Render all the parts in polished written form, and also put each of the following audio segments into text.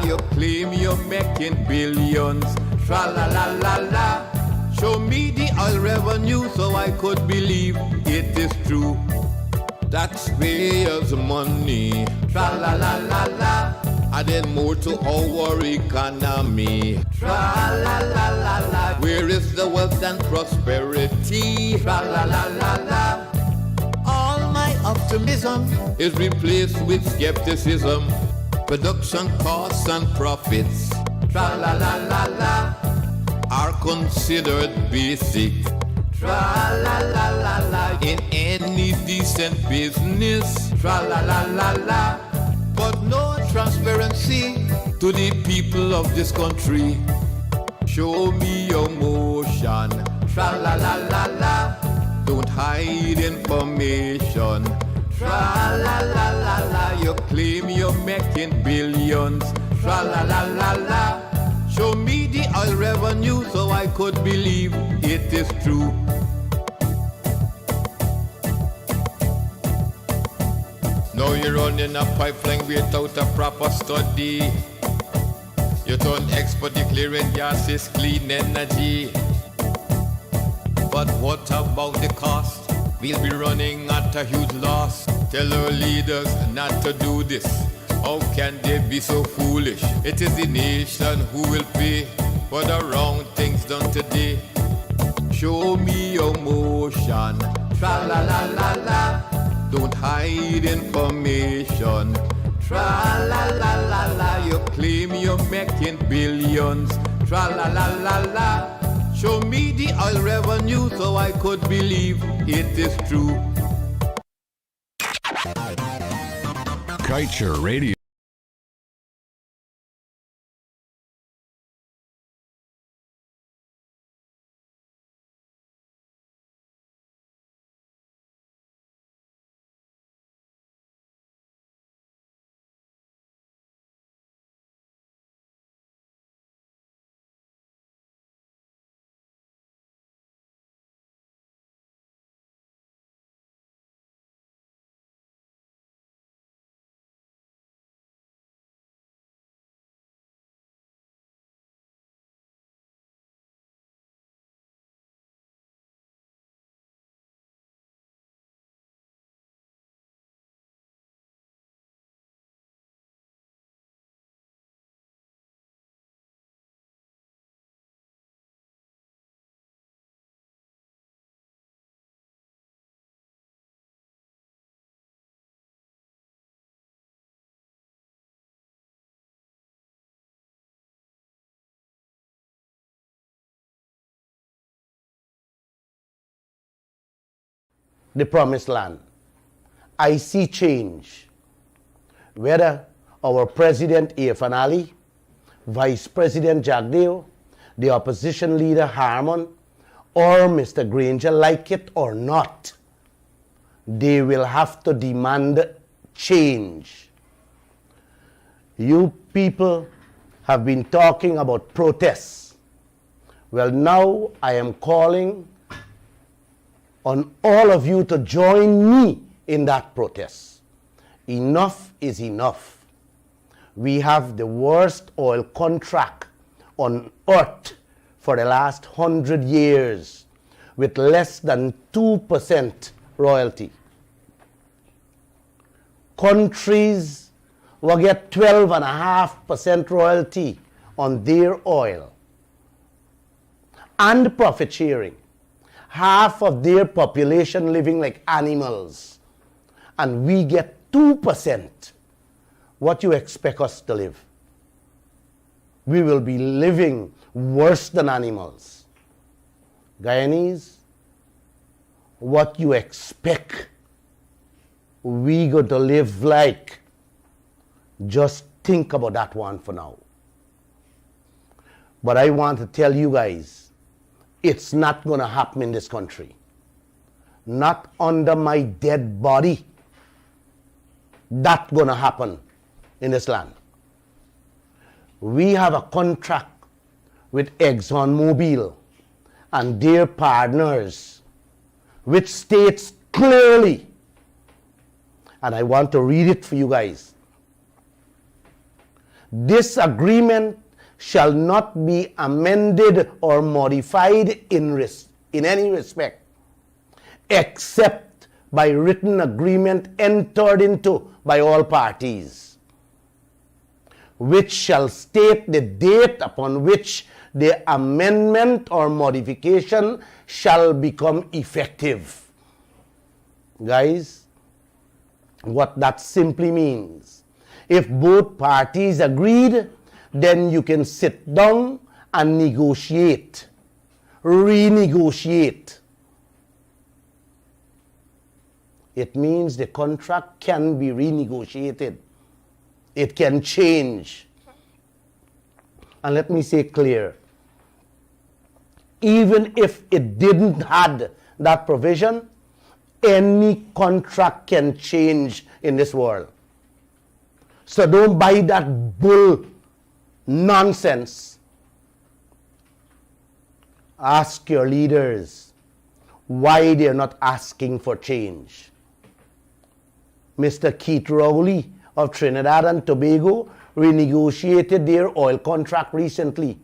You claim you're making billions. Tra-la-la-la-la. Show me the oil revenue so I could believe it is true. Taxpayers' money. Tra-la-la-la-la. Adding more to our economy. Tra-la-la-la-la. Where is the wealth and prosperity? Tra-la-la-la-la. All my optimism is replaced with skepticism. Production costs and profits, tra-la-la-la-la, are considered basic, tra-la-la-la-la, in any decent business, tra-la-la-la-la. But no transparency to the people of this country. Show me your motion, tra-la-la-la-la. Don't hide information. Tra-la-la-la-la. You claim you're making billions. Tra-la-la-la-la. Show me the oil revenue so I could believe it is true. Now you're running a pipeline without a proper study. You turn expert declaring gas is clean energy. But what about the cost? We'll be running at a huge loss. Tell our leaders not to do this. How can they be so foolish? It is the nation who will pay for the wrong things done today. Show me your motion. Tra-la-la-la-la. Don't hide information. Tra-la-la-la-la. You claim you're making billions. Tra-la-la-la-la. Show me the oil revenue so I could believe it is true. Kaieteur Radio. The promised land. I see change. Whether our President Irfan Ali, Vice President Jagdeo, the opposition leader Harmon, or Mr. Granger like it or not, they will have to demand change. You people have been talking about protests. Well, now I am calling on all of you to join me in that protest. Enough is enough. We have the worst oil contract on earth for the last 100 years with less than 2% royalty. Countries will get 12.5% royalty on their oil and profit sharing. Half of their population living like animals, and we get 2%. What you expect us to live? We will be living worse than animals. Guyanese, what you expect we going to live like? Just think about that one for now. But I want to tell you guys, it's not going to happen in this country. Not under my dead body. That's going to happen in this land. We have a contract with ExxonMobil and their partners, which states clearly, and I want to read it for you guys, This agreement shall not be amended or modified in any respect, except by written agreement entered into by all parties, which shall state the date upon which the amendment or modification shall become effective. Guys, what that simply means, if both parties agreed, then you can sit down and negotiate, renegotiate. It means the contract can be renegotiated. It can change. And let me say clear, even if it didn't have that provision, any contract can change in this world. So don't buy that bull nonsense. Ask your leaders why they're not asking for change. Mr. Kaieteur Radio of Trinidad and Tobago renegotiated their oil contract recently,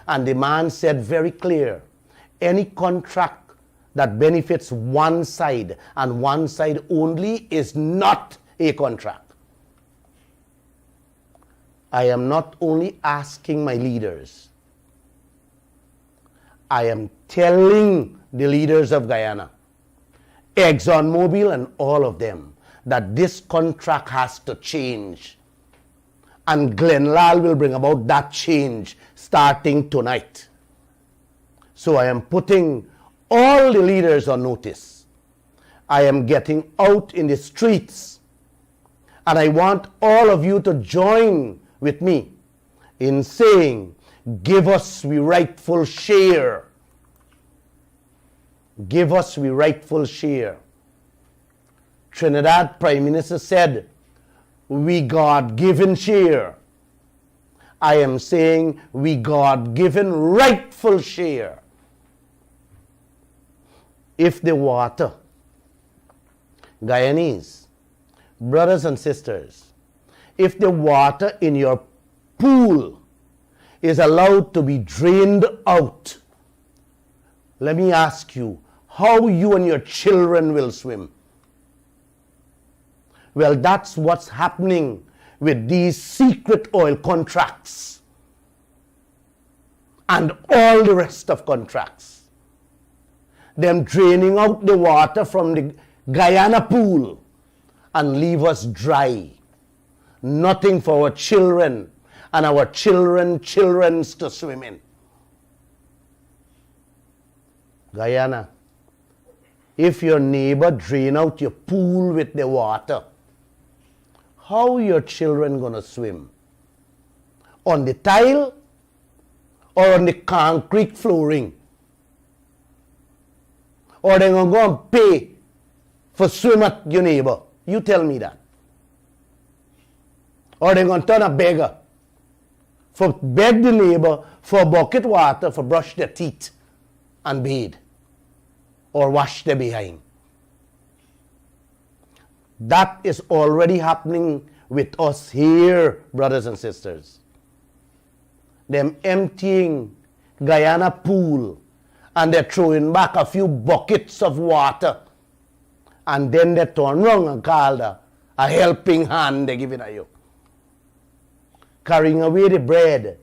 and the man said very clear, any contract that benefits one side and one side only is not a contract. I am not only asking my leaders, I am telling the leaders of Guyana, ExxonMobil and all of them, that this contract has to change. And Lall will bring about that change starting tonight. So I am putting all the leaders on notice. I am getting out in the streets, and I want all of you to join with me in saying, give us the rightful share. Give us the rightful share. Trinidad Prime Minister said, we God-given share. I am saying, we God-given rightful share. If the water, Guyanese, brothers and sisters, if the water in your pool is allowed to be drained out, let me ask you, how you and your children will swim? Well, that's what's happening with these secret oil contracts and all the rest of contracts. Them draining out the water from the Guyana pool and leave us dry. Nothing for our children and our children's to swim in. Guyana, if your neighbor drain out your pool with the water, how your children gonna swim? On the tile or on the concrete flooring? Or they're going to go and pay for swim at your neighbor? You tell me that. Or they're going to turn a beggar for beg the neighbor for a bucket water for brush their teeth and bathe or wash their behind. That is already happening with us here, brothers and sisters. Them emptying Guyana pool, and they're throwing back a few buckets of water. And then they turn around and call a helping hand they're giving at you. Carrying away the bread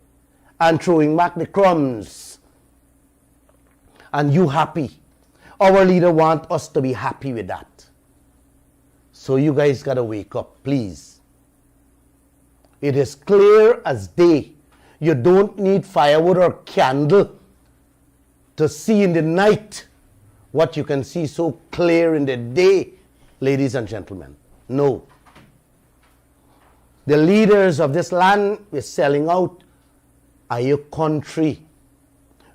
and throwing back the crumbs. And you happy. Our leader wants us to be happy with that. So you guys got to wake up, please. It is clear as day. You don't need firewood or candle to see in the night what you can see so clear in the day, ladies and gentlemen. No. The leaders of this land is selling out our country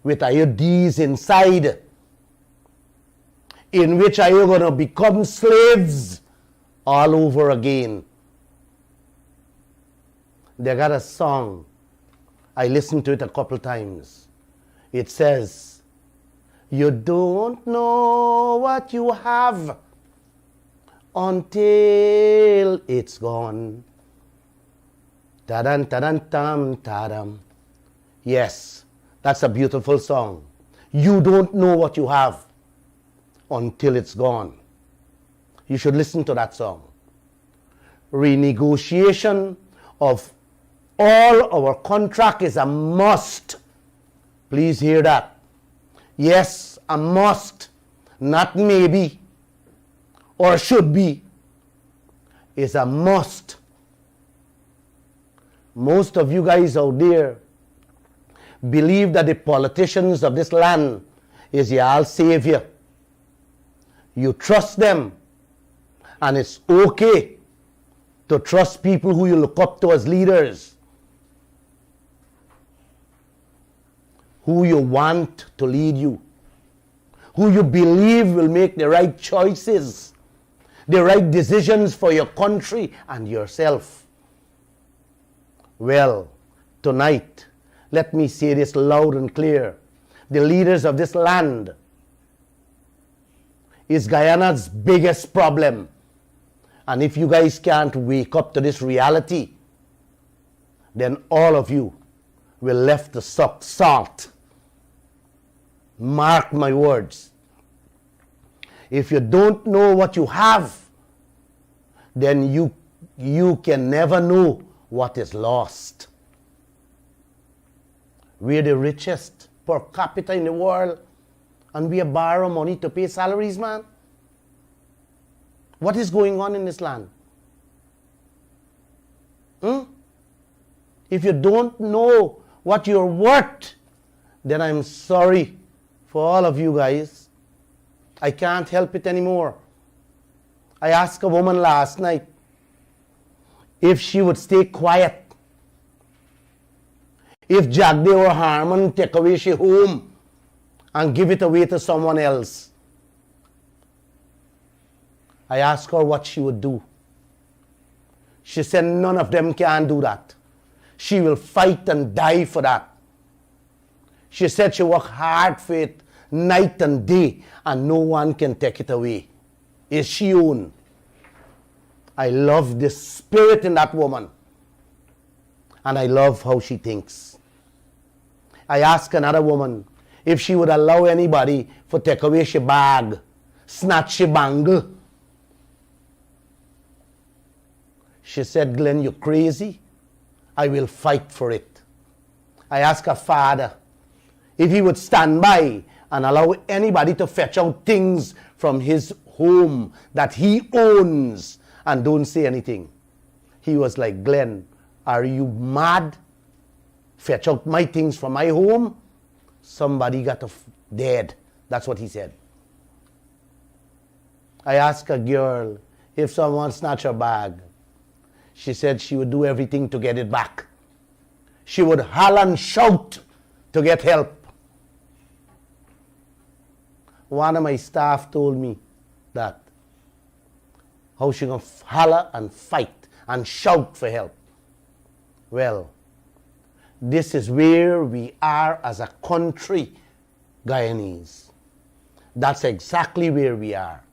with IODs inside, in which are you going to become slaves all over again. They got a song. I listened to it a couple times. It says, you don't know what you have until it's gone. Ta-dan, ta-dan, tam, ta-dam. Yes, that's a beautiful song. You don't know what you have until it's gone. You should listen to that song. Renegotiation of all our contract is a must. Please hear that. Yes, a must, not maybe or should be. It's a must. Most of you guys out there believe that the politicians of this land is your savior. You trust them, and it's okay to trust people who you look up to as leaders, who you want to lead you, who you believe will make the right choices, the right decisions for your country and yourself. Well, tonight, let me say this loud and clear. The leaders of this land is Guyana's biggest problem. And if you guys can't wake up to this reality, then all of you will left to suck salt. Mark my words. If you don't know what you have, then you can never know what is lost. We're the richest per capita in the world, and we borrow money to pay salaries, man. What is going on in this land? If you don't know what you're worth, then I'm sorry for all of you guys. I can't help it anymore. I asked a woman last night if she would stay quiet. If Jagde or Harmon take away she home and give it away to someone else. I asked her what she would do. She said none of them can do that. She will fight and die for that. She said she worked hard for it night and day, and no one can take it away. It's she own. I love the spirit in that woman. And I love how she thinks. I asked another woman if she would allow anybody to take away she bag, snatch she bangle. She said, Glenn, you crazy? I will fight for it. I asked her father if he would stand by and allow anybody to fetch out things from his home that he owns and don't say anything. He was like, Glenn, are you mad? Fetch out my things from my home? Somebody got dead. That's what he said. I asked a girl if someone snatched her bag. She said she would do everything to get it back. She would holler and shout to get help. One of my staff told me that. How she gonna holler and fight and shout for help. Well, this is where we are as a country, Guyanese. That's exactly where we are.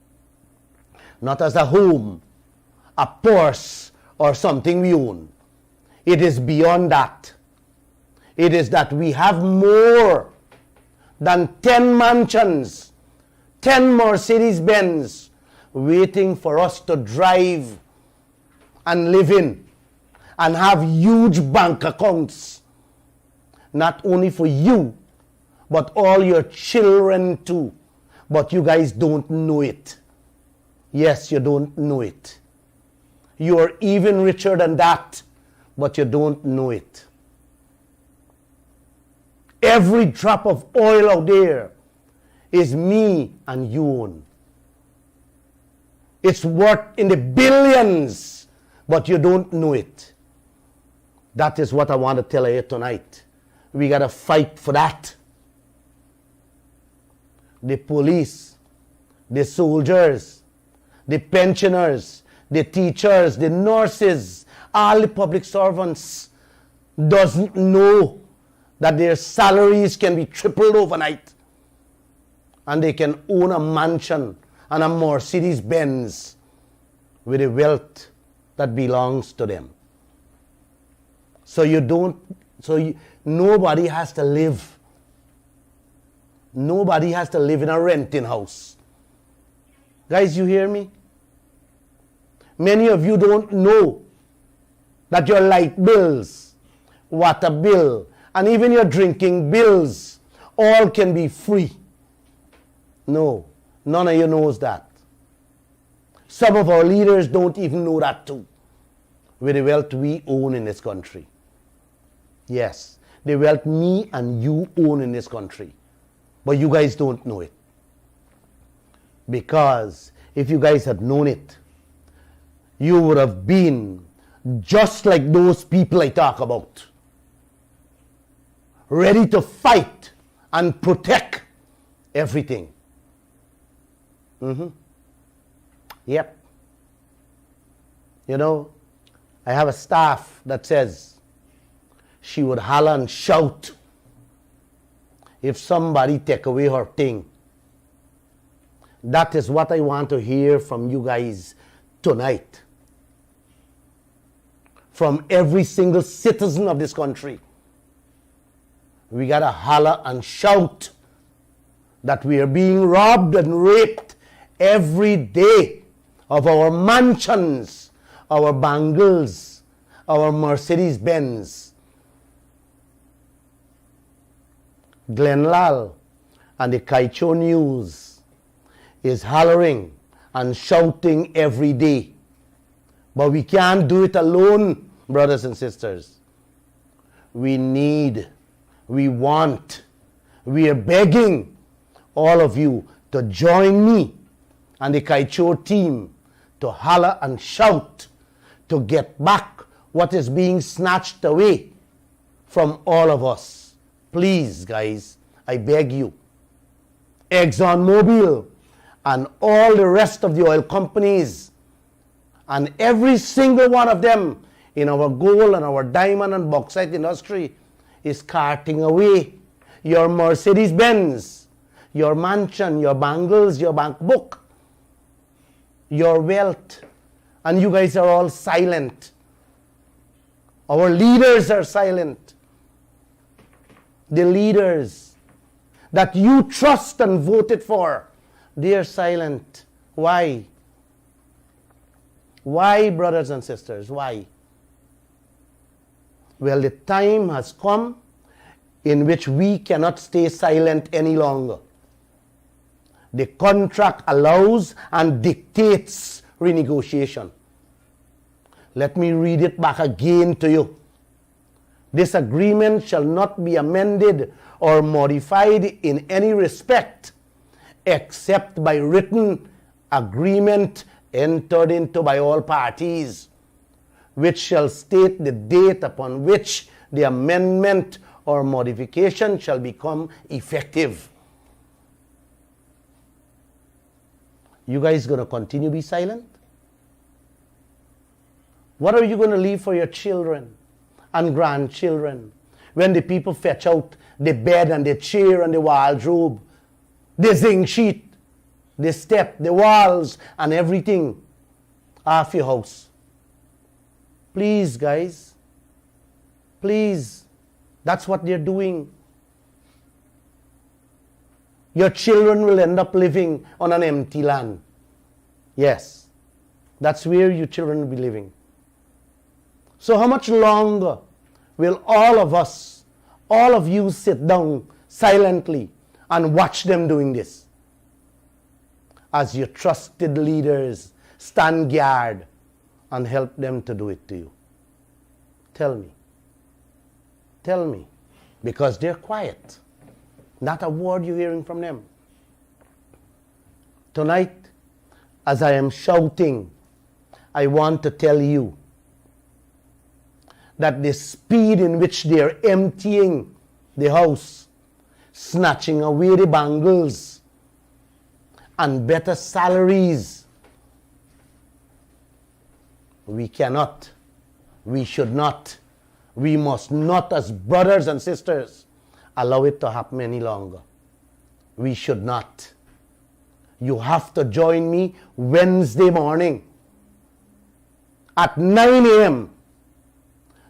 Not as a home, a purse, or something we own. It is beyond that. It is that we have more than 10 mansions, 10 Mercedes-Benz waiting for us to drive and live in and have huge bank accounts. Not only for you, but all your children too. But you guys don't know it. Yes, you don't know it. You are even richer than that, but you don't know it. Every drop of oil out there is me and you own. It's worth in the billions, but you don't know it. That is what I want to tell you tonight. We got to fight for that. The police, the soldiers, the pensioners, the teachers, the nurses, all the public servants doesn't know that their salaries can be tripled overnight and they can own a mansion and a Mercedes-Benz with the wealth that belongs to them. Nobody has to live. Nobody has to live in a renting house. Guys, you hear me? Many of you don't know that your light bills, water bill, and even your drinking bills all can be free. No, none of you knows that. Some of our leaders don't even know that too, with the wealth we own in this country. Yes, the wealth me and you own in this country. But you guys don't know it. Because if you guys had known it, you would have been just like those people I talk about. Ready to fight and protect everything. Yep. You know, I have a staff that says she would holler and shout if somebody take away her thing. That is what I want to hear from you guys tonight. From every single citizen of this country. We gotta holler and shout that we are being robbed and raped every day of our mansions, our bangles, our Mercedes Benz. Lall and the Kaieteur News is hollering and shouting every day. But we can't do it alone, brothers and sisters. We need, we want, we are begging all of you to join me and the Kaieteur team to holler and shout to get back what is being snatched away from all of us. Please, guys, I beg you. ExxonMobil and all the rest of the oil companies and every single one of them in our gold and our diamond and bauxite industry is carting away your Mercedes Benz, your mansion, your bangles, your bank book, your wealth. And you guys are all silent. Our leaders are silent. The leaders that you trust and voted for, they are silent. Why? Why, brothers and sisters? Why? Well, the time has come in which we cannot stay silent any longer. The contract allows and dictates renegotiation. Let me read it back again to you. This agreement shall not be amended or modified in any respect except by written agreement entered into by all parties, which shall state the date upon which the amendment or modification shall become effective. You guys going to continue to be silent? What are you going to leave for your children and grandchildren when the people fetch out the bed and the chair and the wardrobe, the zinc sheet, the step, the walls and everything off your house? Please, guys, please, that's what they're doing. Your children will end up living on an empty land. Yes, that's where your children will be living. So how much longer will all of us, all of you sit down silently and watch them doing this? As your trusted leaders stand guard and help them to do it to you. Tell me. Tell me. Because they're quiet. Not a word you're hearing from them. Tonight, as I am shouting, I want to tell you that the speed in which they are emptying the house, snatching away the bangles, and better salaries, we cannot, we should not, we must not, as brothers and sisters, allow it to happen any longer. We should not. You have to join me Wednesday morning at 9 a.m.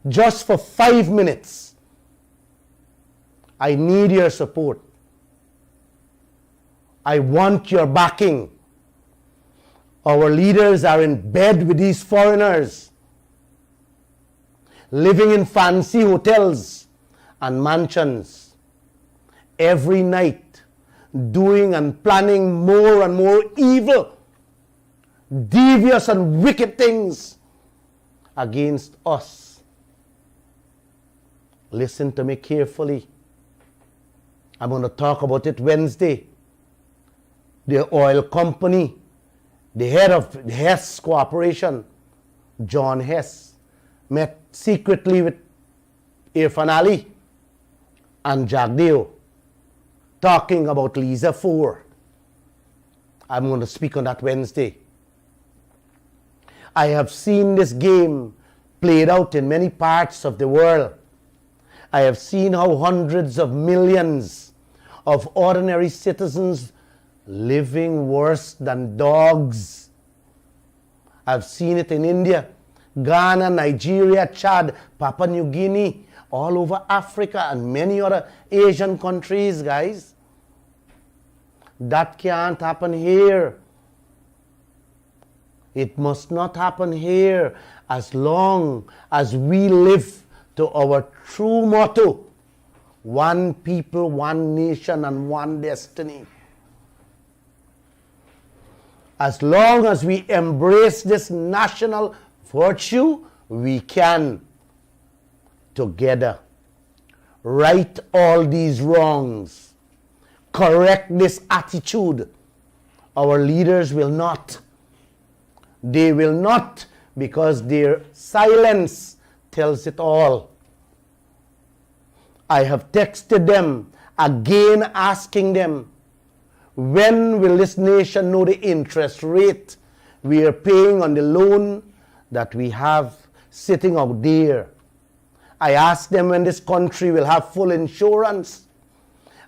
just for 5 minutes. I need your support. I want your backing. Our leaders are in bed with these foreigners, living in fancy hotels and mansions every night, doing and planning more and more evil, devious and wicked things against us. Listen to me carefully. I'm going to talk about it Wednesday. The oil company, the head of the Hess Corporation, John Hess, met secretly with Irfan Ali and Jagdeo, talking about Lisa 4. I'm going to speak on that Wednesday. I have seen this game played out in many parts of the world. I have seen how hundreds of millions of ordinary citizens living worse than dogs. I've seen it in India, Ghana, Nigeria, Chad, Papua New Guinea, all over Africa and many other Asian countries, guys. That can't happen here. It must not happen here as long as we live to our true motto: one people, one nation, and one destiny. As long as we embrace this national virtue, we can together right all these wrongs, correct this attitude. Our leaders will not. They will not, because their silence tells it all. I have texted them again asking them, when will this nation know the interest rate we are paying on the loan that we have sitting out there? I asked them when this country will have full insurance.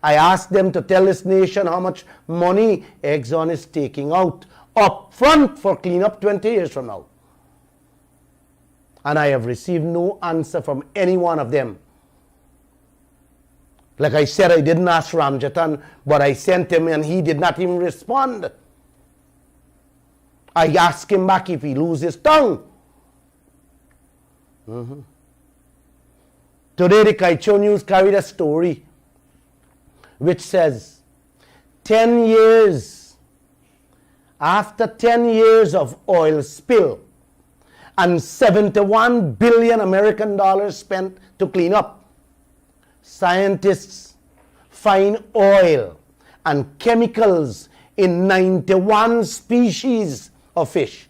I asked them to tell this nation how much money Exxon is taking out up front for cleanup 20 years from now. And I have received no answer from any one of them. Like I said, I didn't ask Ramjatan, but I sent him and he did not even respond. I asked him back if he loses his tongue. Today the Kaieteur News carried a story which says 10 years, after 10 years of oil spill and 71 billion American dollars spent to clean up, scientists find oil and chemicals in 91 species of fish.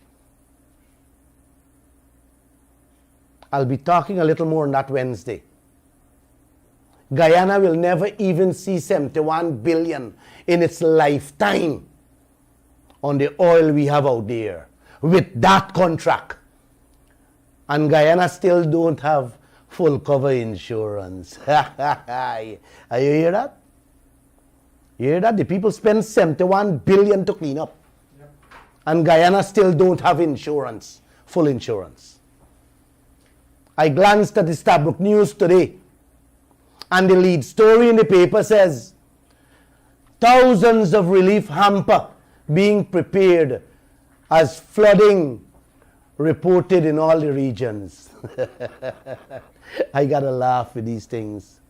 I'll be talking a little more on that Wednesday. Guyana will never even see 71 billion in its lifetime on the oil we have out there with that contract. And Guyana still don't have full cover insurance. You hear that? You hear that? The people spend 71 billion to clean up. Yep. And Guyana still don't have insurance, full insurance. I glanced at the Stabrook News today, and the lead story in the paper says, thousands of relief hamper being prepared as flooding reported in all the regions. I gotta laugh with these things.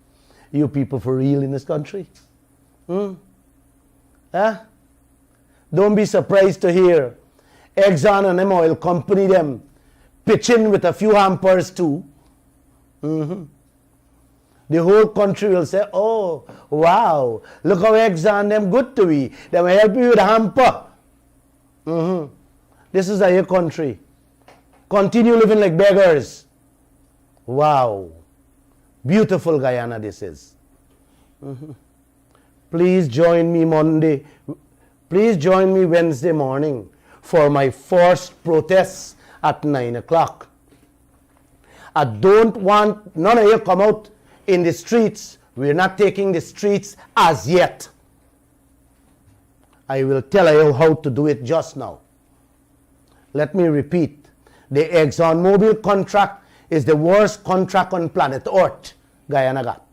You people for real in this country? Don't be surprised to hear Exxon and them oil company them pitching with a few hampers too. The whole country will say, oh, wow, look how Exxon them good to me. They will help you with a hamper. This is our country. Continue living like beggars. Wow. Beautiful Guyana this is. Please join me Monday. Please join me Wednesday morning for my first protest at 9 o'clock. I don't want none of you come out in the streets. We're not taking the streets as yet. I will tell you how to do it just now. Let me repeat. The ExxonMobil contract is the worst contract on planet Earth Guyana got.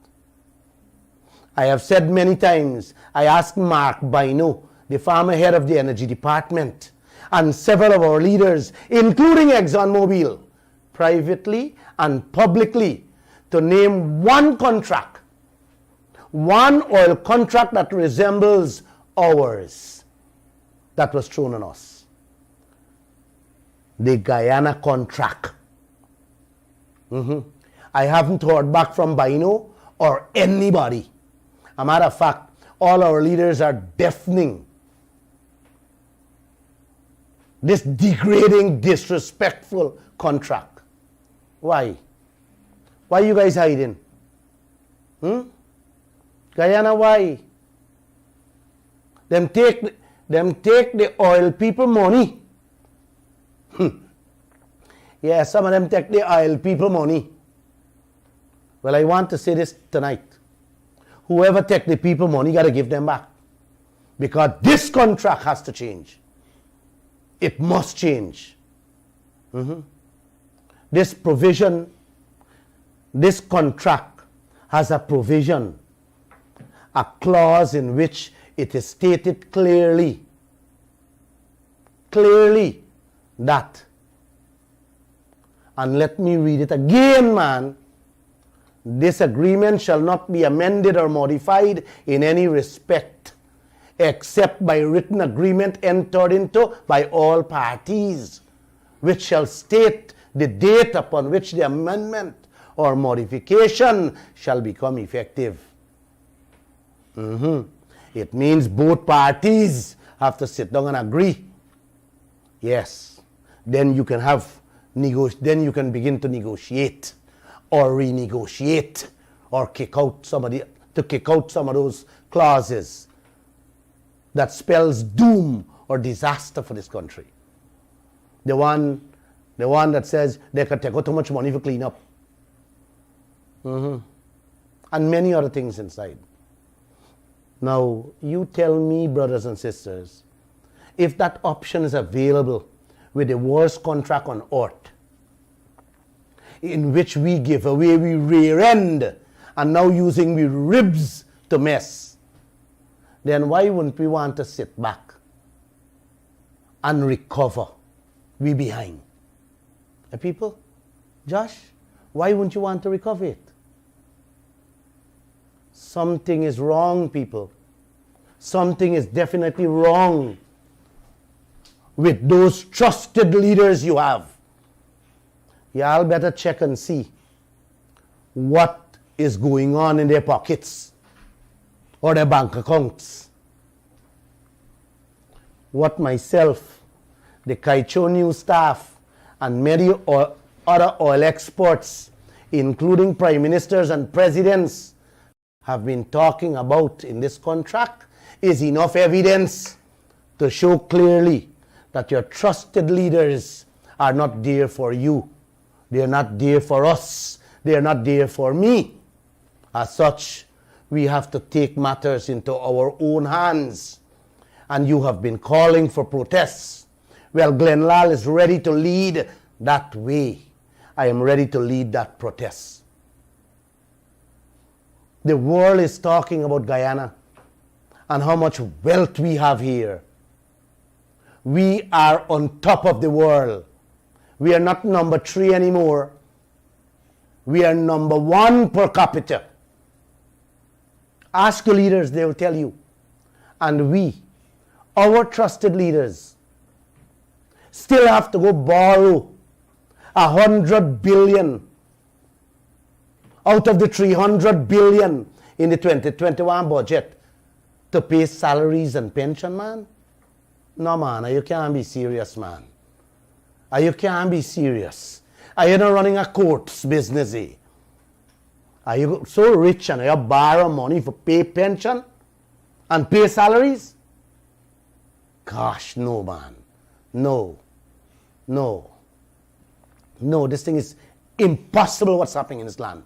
I have said many times, I asked Mark Bino, the former head of the Energy Department, and several of our leaders, including ExxonMobil, privately and publicly, to name one contract, one oil contract that resembles ours, that was thrown on us. The Guyana contract. I haven't heard back from Bino or anybody. A matter of fact, all our leaders are deafening. This degrading, disrespectful contract. Why? Why are you guys hiding? Guyana, why? Them take the oil people money. Yeah, some of them take the oil people money. Well, I want to say this tonight. Whoever take the people money, got to give them back. Because this contract has to change. It must change. This provision, this contract has a provision, a clause in which it is stated clearly that, and let me read it again, man, this agreement shall not be amended or modified in any respect, except by written agreement entered into by all parties, which shall state the date upon which the amendment or modification shall become effective. It means both parties have to sit down and agree. Yes. Then you can then you can begin to negotiate or renegotiate or kick out some of those clauses that spells doom or disaster for this country. The one that says they can take out too much money for clean up. And many other things inside. Now, you tell me, brothers and sisters, if that option is available with the worst contract on earth, in which we give away we rear end and now using we ribs to mess, then why wouldn't we want to sit back and recover we behind? People, Josh, why wouldn't you want to recover it? Something is wrong, people. Something is definitely wrong with those trusted leaders you have. Y'all better check and see what is going on in their pockets or their bank accounts. What myself, the Kaieteur News staff, and many other oil experts, including prime ministers and presidents, have been talking about in this contract is enough evidence to show clearly that your trusted leaders are not there for you. They are not there for us. They are not there for me. As such, we have to take matters into our own hands. And you have been calling for protests. Well, Glenn Lall is ready to lead that way. I am ready to lead that protest. The world is talking about Guyana and how much wealth we have here. We are on top of the world. We are not number 3 anymore. We are number 1 per capita. Ask your leaders, they will tell you. And we, our trusted leaders, still have to go borrow 100 billion out of the 300 billion in the 2021 budget to pay salaries and pension, man? No, man, you can't be serious, man. You can't be serious. Are you not running a courts business, eh? Are you so rich and you borrow money for pay pension and pay salaries? Gosh, no, man. No, this thing is impossible what's happening in this land.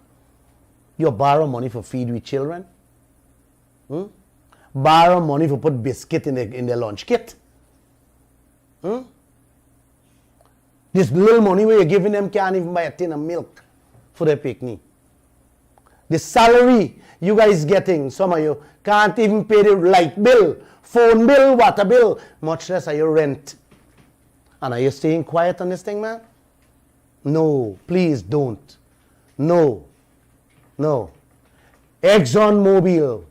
You borrow money for feed with children? Borrow money for put biscuit in their lunch kit? This little money where you're giving them can't even buy a tin of milk. for the picnic. The salary you guys getting, some of you can't even pay the light bill, phone bill, water bill, much less are your rent. And are you staying quiet on this thing, man? No, please don't. No. ExxonMobil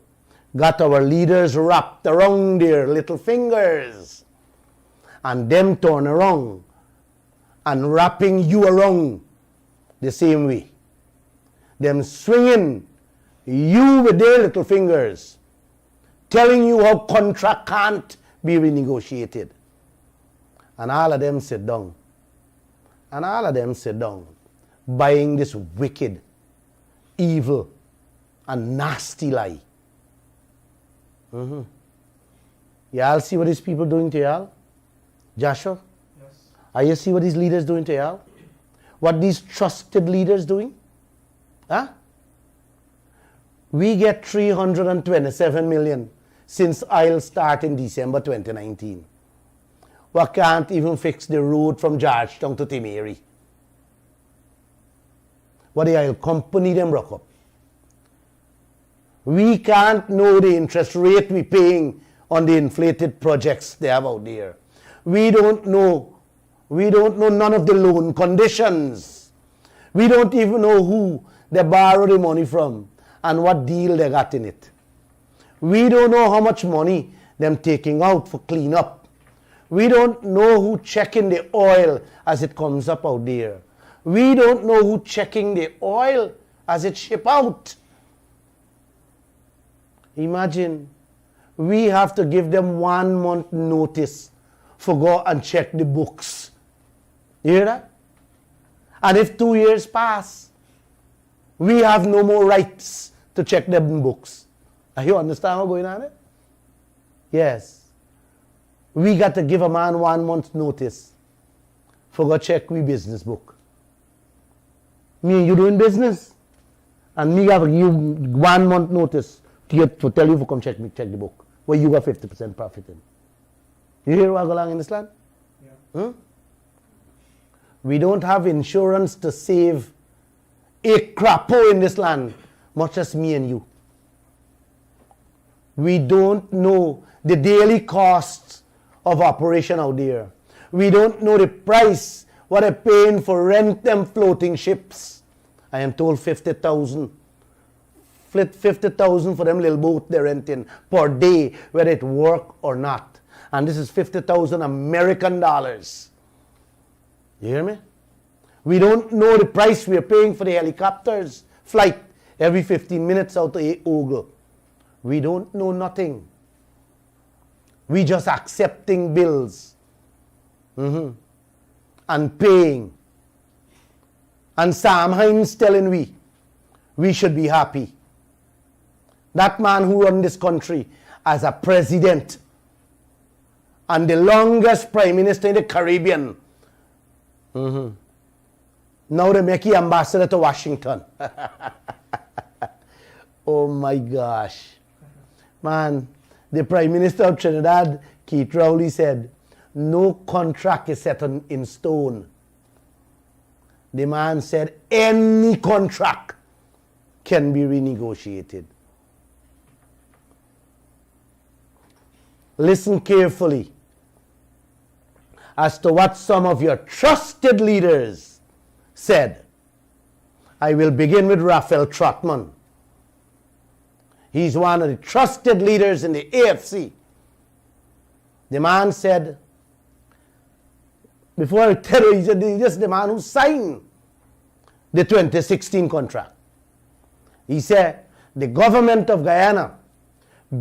got our leaders wrapped around their little fingers. And them turn around and wrapping you around the same way. Them swinging you with their little fingers, telling you how contract can't be renegotiated. And all of them sit down. Buying this wicked, evil, and nasty lie. Y'all see what these people doing to y'all? Joshua? Yes. Are you see what these leaders doing to y'all? What these trusted leaders doing? Huh? We get 327 million since oil start in December 2019. We can't even fix the road from Georgetown to Timeri. What the oil company them broke up. We can't know the interest rate we paying on the inflated projects they have out there. We don't know none of the loan conditions. We don't even know who they borrow the money from and what deal they got in it. We don't know how much money them taking out for cleanup. We don't know who checking the oil as it comes up out there. We don't know who checking the oil as it ship out. Imagine, we have to give them 1 month notice for go and check the books. You hear that? And if 2 years pass, we have no more rights to check them books. You understand what's going on there? Yes. We got to give a man 1 month notice for go check we business book. Me and you doing business, and me have to give 1 month notice to tell you to come check the book, where you got 50% profit in. You hear what go along in this land? Yeah. We don't have insurance to save a crapo in this land, much as me and you. We don't know the daily costs of operation out there. We don't know the price, what they're paying for rent them floating ships. I am told 50,000. 50,000 for them little boat they're renting per day, whether it work or not. And this is 50,000 American dollars. You hear me? We don't know the price we're paying for the helicopters flight every 15 minutes out to Ogle. We don't know nothing. We just accepting bills and paying. And Sam Hines telling we should be happy. That man who run this country as a president and the longest prime minister in the Caribbean. Now they make him ambassador to Washington. Oh my gosh. Man, the Prime Minister of Trinidad, Kaieteur Radio, said, no contract is set in stone. The man said any contract can be renegotiated. Listen carefully as to what some of your trusted leaders said. I will begin with Raphael Trotman. He's one of the trusted leaders in the AFC. The man said, before I tell you, he's just the man who signed the 2016 contract. He said, the government of Guyana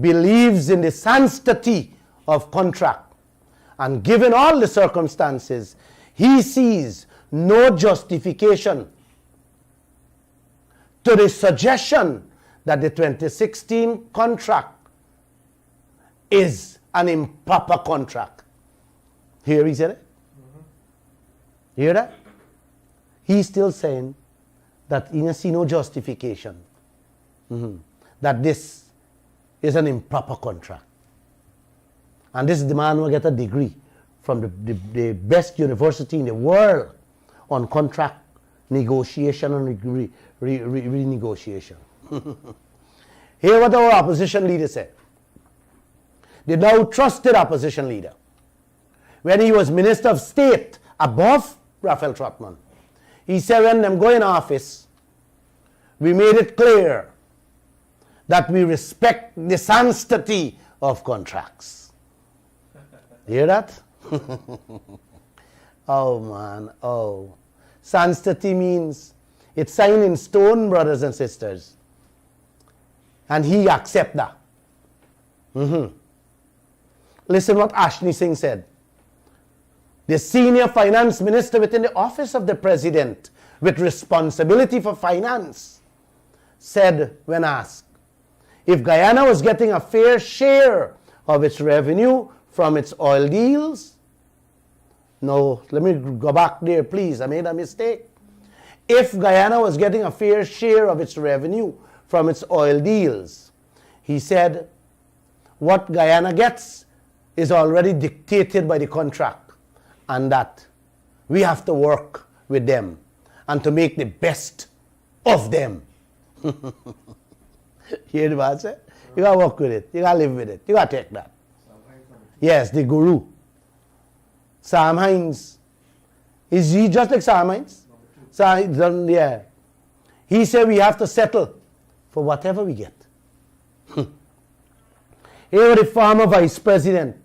believes in the sanctity of contract, and given all the circumstances, he sees no justification to the suggestion that the 2016 contract is an improper contract. Here he said it. You hear that? He's still saying that he doesn't see no justification that this is an improper contract. And this is the man who get a degree from the best university in the world on contract negotiation and renegotiation. Hear what our opposition leader said. The now trusted opposition leader, when he was Minister of State above Raphael Trotman, he said when them go in office, we made it clear that we respect the sanctity of contracts. Hear that? Oh man, oh. Sanctity means it's signed in stone, brothers and sisters. And he accept that. Listen what Ashni Singh said. The senior finance minister within the office of the president with responsibility for finance said when asked if Guyana was getting a fair share of its revenue from its oil deals. No, let me go back there, please. I made a mistake. If Guyana was getting a fair share of its revenue from its oil deals, he said, what Guyana gets is already dictated by the contract, and that we have to work with them and to make the best of them. Hear the man say? You got to work with it. You got to live with it. You got to take that. Yes, the guru. Sam Hines. Is he just like Sam Hines? Yeah. He said we have to settle for whatever we get. Here the former vice president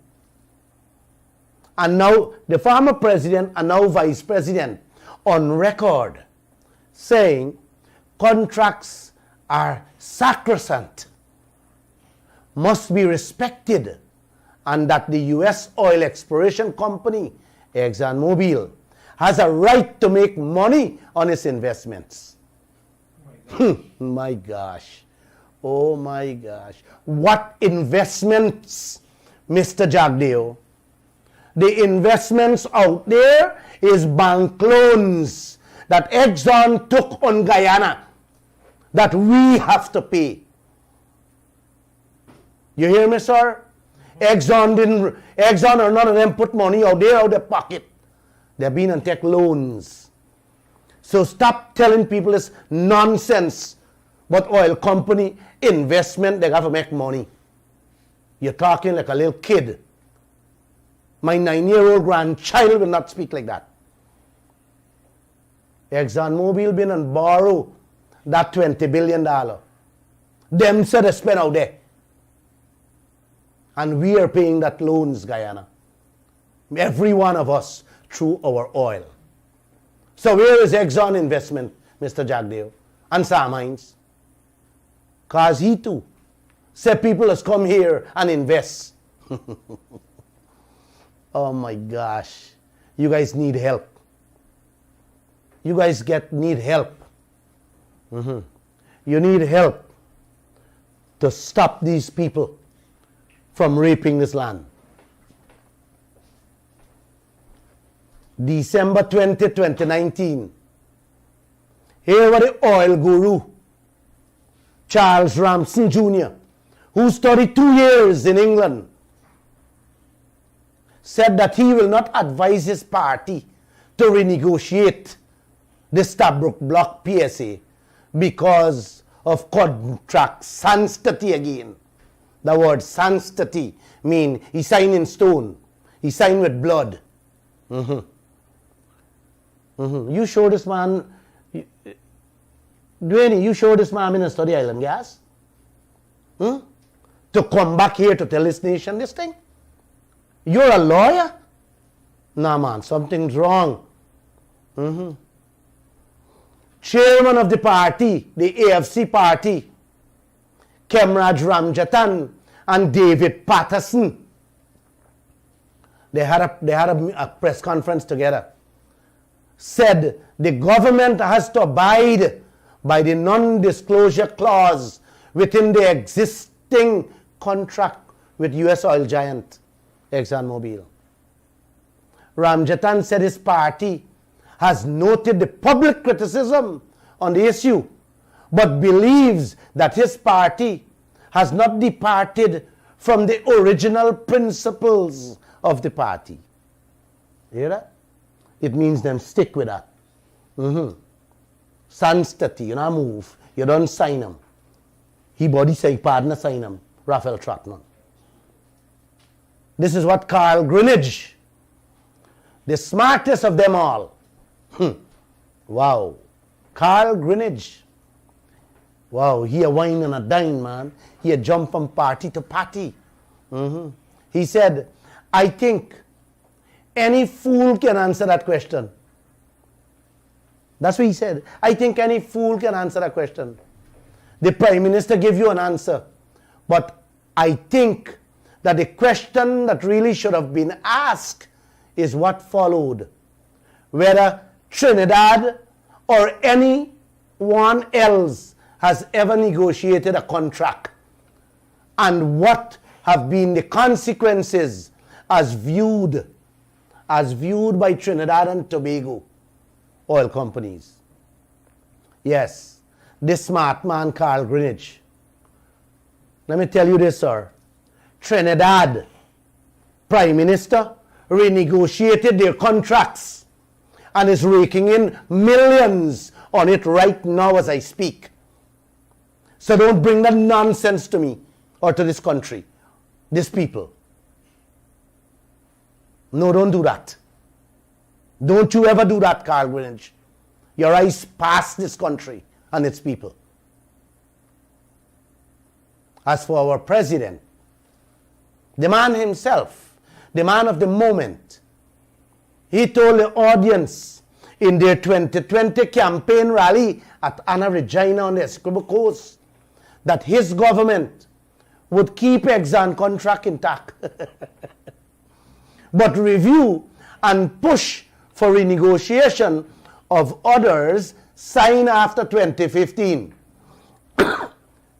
and now the former president and now vice president on record saying contracts are sacrosanct, must be respected, and that the U.S. oil exploration company, ExxonMobil, has a right to make money on its investments. My gosh. Oh my gosh. What investments, Mr. Jagdeo? The investments out there is bank loans that Exxon took on Guyana that we have to pay. You hear me, sir? Exxon or none of them put money out there out of their pocket. They've been and take loans. So stop telling people this nonsense. But oil company investment, they have to make money. You're talking like a little kid. My 9-year-old grandchild will not speak like that. ExxonMobil been and borrow that $20 billion. Them said they spend out there. And we are paying that loans, Guyana. Every one of us through our oil. So where is Exxon investment, Mr. Jagdeo? And Sam Hines? Because he too said people has come here and invest. Oh my gosh. You guys need help. You guys need help. You need help to stop these people from raping this land. December 20, 2019. Here was the oil guru, Charles Ramsden Jr., who studied 2 years in England, said that he will not advise his party to renegotiate the Stabroek Block PSA because of contract sanctity again. The word sanctity means he signed in stone. He signed with blood. You show this man, Dwayne, you show this man in a study island gas? To come back here to tell this nation this thing? You're a lawyer? Nah, man, something's wrong. Chairman of the party, the AFC party, Kemraj Ramjatan and David Patterson, they had a press conference together. Said the government has to abide by the non-disclosure clause within the existing contract with U.S. oil giant ExxonMobil. Ramjatan said his party has noted the public criticism on the issue, but believes that his party has not departed from the original principles of the party. Hear that? It means them stick with that. stand steady, you don't move, you don't sign him. He body say partner sign him, Raphael Trotman. This is what Carl Greenidge, the smartest of them all. Wow. Carl Greenidge. Wow, he a wine and a dine, man. He a jump from party to party. He said, I think any fool can answer that question. That's what he said. I think any fool can answer that question. The Prime Minister gave you an answer. But I think that the question that really should have been asked is what followed. Whether Trinidad or anyone else has ever negotiated a contract, and what have been the consequences as viewed by Trinidad and Tobago oil companies. Yes, this smart man Carl Greenidge. Let me tell you this, sir. Trinidad Prime Minister renegotiated their contracts and is raking in millions on it right now as I speak. So don't bring that nonsense to me or to this country, these people. No, don't do that. Don't you ever do that, Carl Greenidge. Your eyes past this country and its people. As for our president, the man himself, the man of the moment, he told the audience in their 2020 campaign rally at Anna Regina on the Essequibo Coast that his government would keep Exxon contract intact, but review and push for renegotiation of others signed after 2015.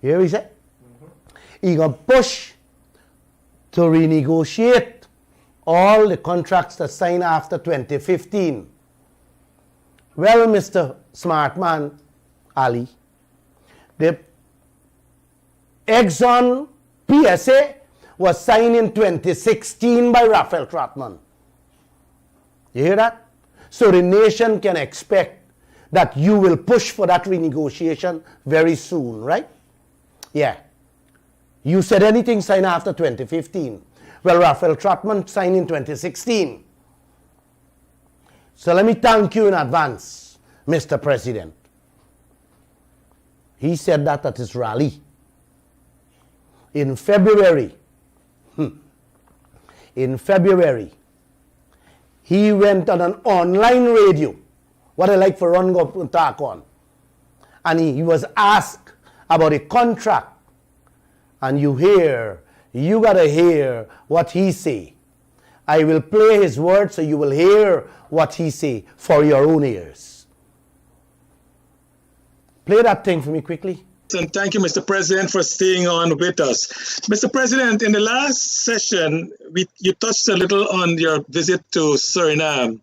Here he said, he gonna push to renegotiate all the contracts that signed after 2015. Well, Mr. Smartman Ali, the Exxon PSA was signed in 2016 by Raphael Trotman. You hear that? So the nation can expect that you will push for that renegotiation very soon, right? Yeah. You said anything signed after 2015. Well, Raphael Trotman signed in 2016. So let me thank you in advance, Mr. President. He said that at his rally. In February, he went on an online radio, what I like for Ron go and talk on, and he was asked about a contract, and you gotta hear what he say. I will play his words so you will hear what he say for your own ears. Play that thing for me quickly. And thank you, Mr. President, for staying on with us. Mr. President, in the last session, you touched a little on your visit to Suriname.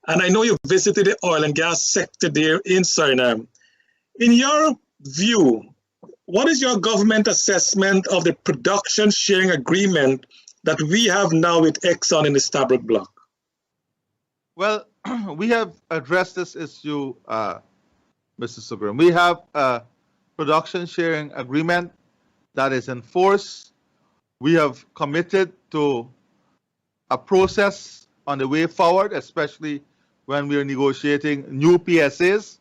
And I know you visited the oil and gas sector there in Suriname. In your view, what is your government assessment of the production sharing agreement that we have now with Exxon in the Stabroek Block? Well, we have addressed this issue, Mr. Subram. We have a production sharing agreement that is in force. We have committed to a process on the way forward, especially when we are negotiating new PSAs.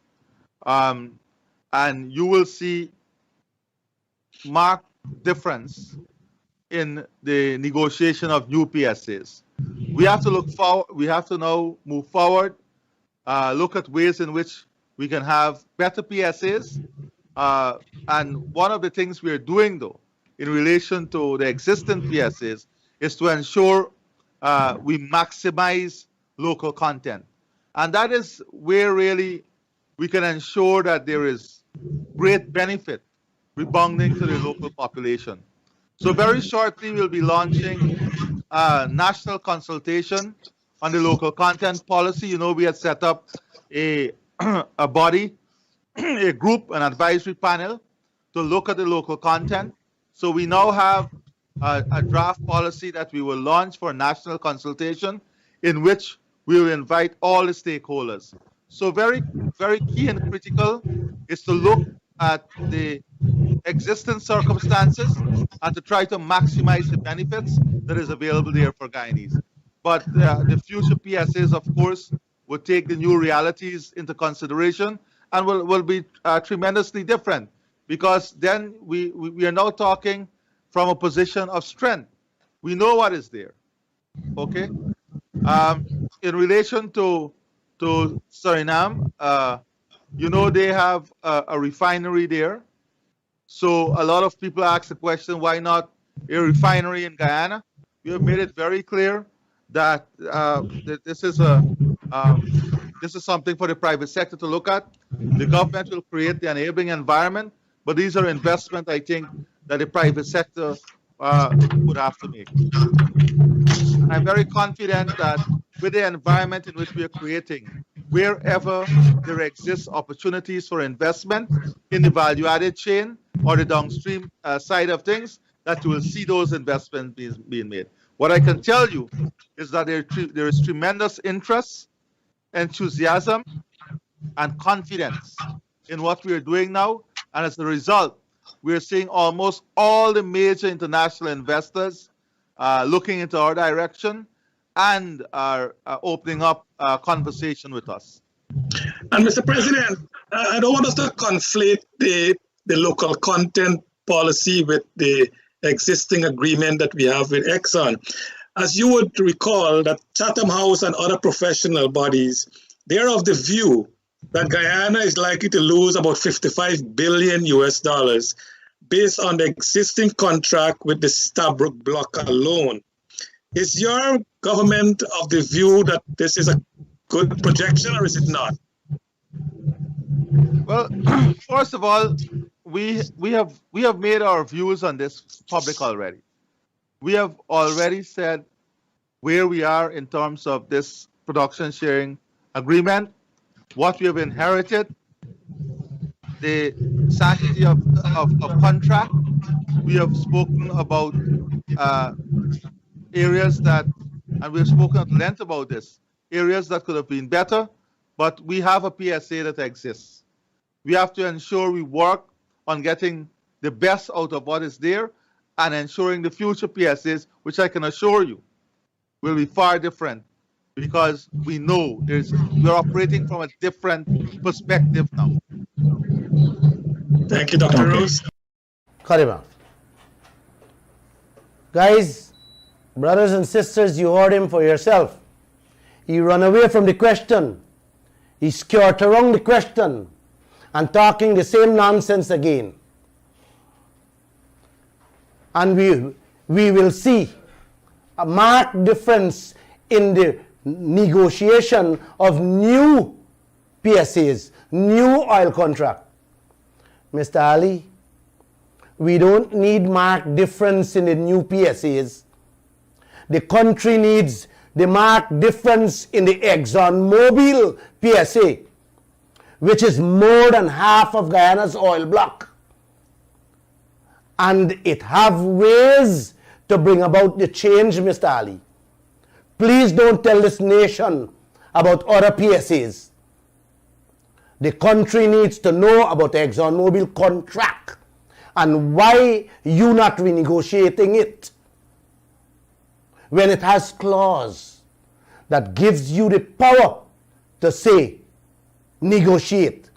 And you will see marked difference in the negotiation of new PSAs. We have to look forward. We have to now move forward, look at ways in which we can have better PSAs. And one of the things we are doing, though, in relation to the existing PSAs, is to ensure we maximize local content. And that is where really we can ensure that there is great benefit rebounding to the local population. So very shortly, we'll be launching a national consultation on the local content policy. You know, we had set up a body, a group, an advisory panel to look at the local content. So we now have a draft policy that we will launch for national consultation, in which we will invite all the stakeholders, So very, very key and critical is to look at the existing circumstances and to try to maximize the benefits that is available there for Guyanese. But the future PSAs, of course, will take the new realities into consideration and will be tremendously different, because then we are now talking from a position of strength. We know what is there. Okay? In relation to Suriname, you know they have a refinery there. So a lot of people ask the question, why not a refinery in Guyana? We have made it very clear that this is something for the private sector to look at. The government will create the enabling environment, but these are investments, I think, that the private sector would have to make. I'm very confident that with the environment in which we are creating, wherever there exists opportunities for investment in the value-added chain or the downstream side of things, that you will see those investments being made. What I can tell you is that there is tremendous interest, enthusiasm, and confidence in what we are doing now. And as a result, we are seeing almost all the major international investors looking into our direction and are opening up a conversation with us. And Mr. President, I don't want us to conflate the local content policy with the existing agreement that we have with Exxon. As you would recall, that Chatham House and other professional bodies, they're of the view that Guyana is likely to lose about $55 billion based on the existing contract with the Stabroek block alone. Is your government of the view that this is a good projection, or is it not? Well, first of all, we have made our views on this public already. We have already said where we are in terms of this production sharing agreement, what we have inherited, the sanctity of contract. We have spoken about areas that, and we have spoken at length about this, areas that could have been better, but we have a PSA that exists. We have to ensure we work on getting the best out of what is there and ensuring the future PSAs, which I can assure you will be far different, because we know we're operating from a different perspective now. Thank you, Dr. Rose. Karima. Guys, brothers and sisters, you heard him for yourself. He ran away from the question. He skirted around the question and talking the same nonsense again. And we will see a marked difference in the negotiation of new PSAs, new oil contract. Mr. Ali, we don't need marked difference in the new PSAs. The country needs the marked difference in the ExxonMobil PSA, which is more than half of Guyana's oil block. And it have ways to bring about the change, Mr. Ali. Please don't tell this nation about other PSAs. The country needs to know about the ExxonMobil contract and why you not renegotiating it when it has clause that gives you the power to say, negotiate.